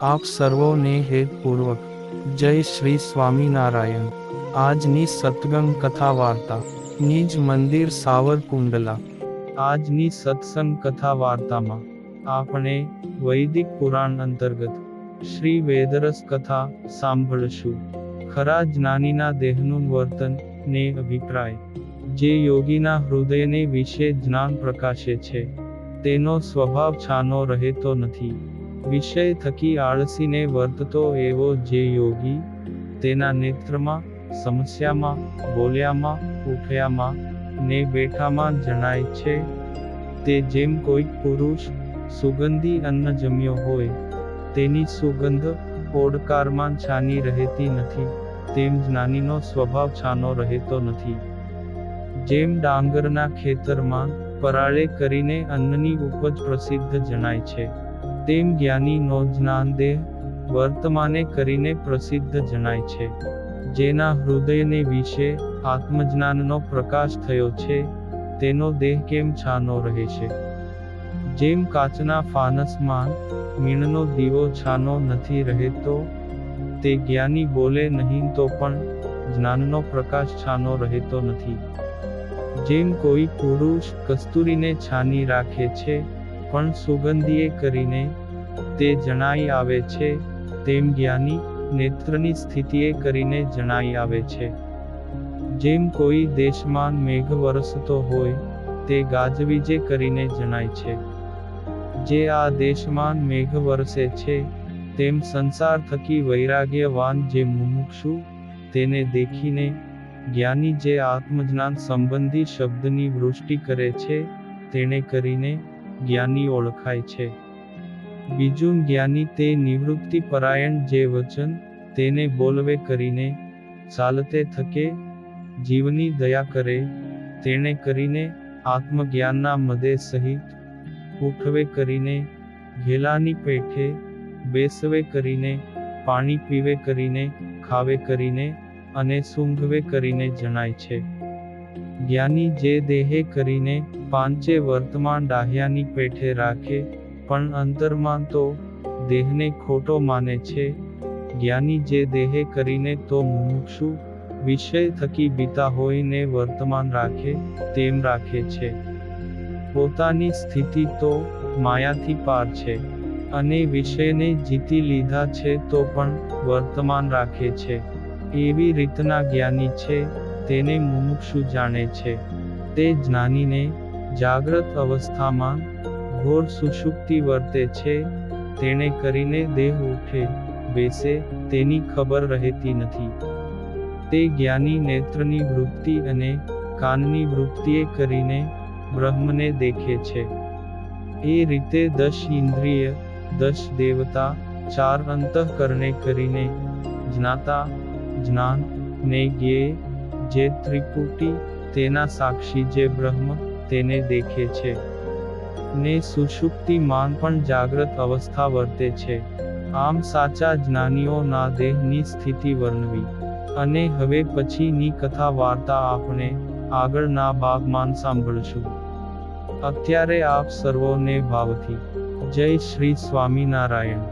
આપ સર્વોને હેતપૂર્વક જય શ્રી સ્વામિનારાયણ। આજની સત્સંગ કથા વાર્તા નિજ મંદિર સાવરકુંડલા। આજની સત્સંગ કથા વાર્તામાં આપણે વૈદિક પુરાણ અંતર્ગત શ્રી વેદરસ કથા સાંભળશું। ખરા જ્ઞાનીના દેહનું વર્તન ને અભિપ્રાય, જે યોગીના હૃદયને વિશે જ્ઞાન પ્રકાશે છે, તેનો સ્વભાવ છાનો રહેતો નથી। વિષય થકી આળસીને વર્તતો એવો જે યોગી, તેના નેત્રમાં, સમસ્યામાં, બોલ્યામાં, ઉઠ્યામાં ને બેઠામાં જણાય છે, તે જેમ કોઈક પુરુષ સુગંધી અન્ન જમ્યો હોય, તેની સુગંધ ઓડકારમાં છાની રહેતી નથી, તેમ જ્ઞાનીનો સ્વભાવ છાનો રહેતો નથી। જેમ ડાંગરના ખેતરમાં પરાળે કરીને અન્નની ઉપજ પ્રસિદ્ધ જણાય છે, તેમ જ્ઞાનીનો જ્ઞાન દેહ વર્તમાને કરીને પ્રસિદ્ધ જણાય છે। જેના હૃદયને વિશે આત્મજ્ઞાનનો પ્રકાશ થયો છે, તેનો દેહ કેમ છાનો રહેશે? જેમ કાચના ફાનસમાં મીણનો દીવો છાનો નથી રહેતો, તે જ્ઞાની બોલે નહીં તો પણ જ્ઞાનનો પ્રકાશ છાનો રહેતો નથી। જેમ કોઈ પુરુષ કસ્તુરીને છાની રાખે છે, પણ સુગંધીએ કરીને તે જણાઈ આવે છે, તેમ જ્ઞાની નેત્રની સ્થિતિએ કરીને જણાઈ આવે છે। જેમ કોઈ દેશમાં મેઘ વરસતો હોય, તે ગાજવીજે કરીને જણાય છે। જે આ દેશમાં મેઘ વરસે છે, તેમ સંસાર થકી વૈરાગ્યવાન જે મુમુક્ષુ, તેને દેખીને જ્ઞાની જે આત્મજ્ઞાન સંબંધી શબ્દની વૃષ્ટિ કરે છે, તેણે કરીને જ્ઞાની ઓળખાય છે। બીજું જ્ઞાની તે નિવૃત્તિ પરાયણ જે વચન તેને બોલવે કરીને, ચાલતે થકે જીવની દયા કરે, તેણે કરીને આત્મજ્ઞાનના મદે સહિત, ઉઠવે કરીને, ઘેલાની પેઠે બેસવે કરીને, પાણી પીવે કરીને, ખાવે કરીને, અને સૂંઘવે કરીને જણાય છે। જ્ઞાની જે દેહે કરીને પાંચે વર્તમાન ડાહ્યાની પેઠે રાખે, પણ અંતરમાં તો દેહને ખોટો માને છે, જ્ઞાની જે દેહે કરીને તો મુમુક્ષુ વિષય થકી બીતા હોઈને વર્તમાન રાખે, તેમ રાખે છે। પોતાની સ્થિતિ તો માયાથી પાર છે, અને વિષયને જીતી લીધા છે તો પણ વર્તમાન રાખે છે, એવી રીતના જ્ઞાની છે, તેને મુમુક્ષુ જાણે છે। તે જ્ઞાનીને જાગ્રત અવસ્થામાં ઘોર સુષુપ્તિ વર્તે છે, તેણે કરીને દેહ ઉઠે બેસે તેની ખબર રહેતી નથી। તે જ્ઞાની નેત્રની વૃત્તિ અને કાનની વૃત્તિએ કરીને બ્રહ્મને દેખે છે। એ રીતે 10 ઇન્દ્રિય, 10 દેવતા, 4 અંતઃકરણે કરીને જ્ઞાતા, જ્ઞાન ને જ્ઞેય જે ત્રિપુટી, તેના સાક્ષી જે બ્રહ્મ, તેને દેખે છે। ને સુષુપ્તિમાન પણ જાગ્રત અવસ્થા વર્તે છે। આમ સાચા જ્ઞાનીઓના દેહની સ્થિતિ વર્ણવી, અને હવે પછીની કથા વાર્તા આપણે આગળના ભાગમાં સાંભળશું। અત્યારે આપ સર્વોને ભાવથી જય શ્રી સ્વામિનારાયણ।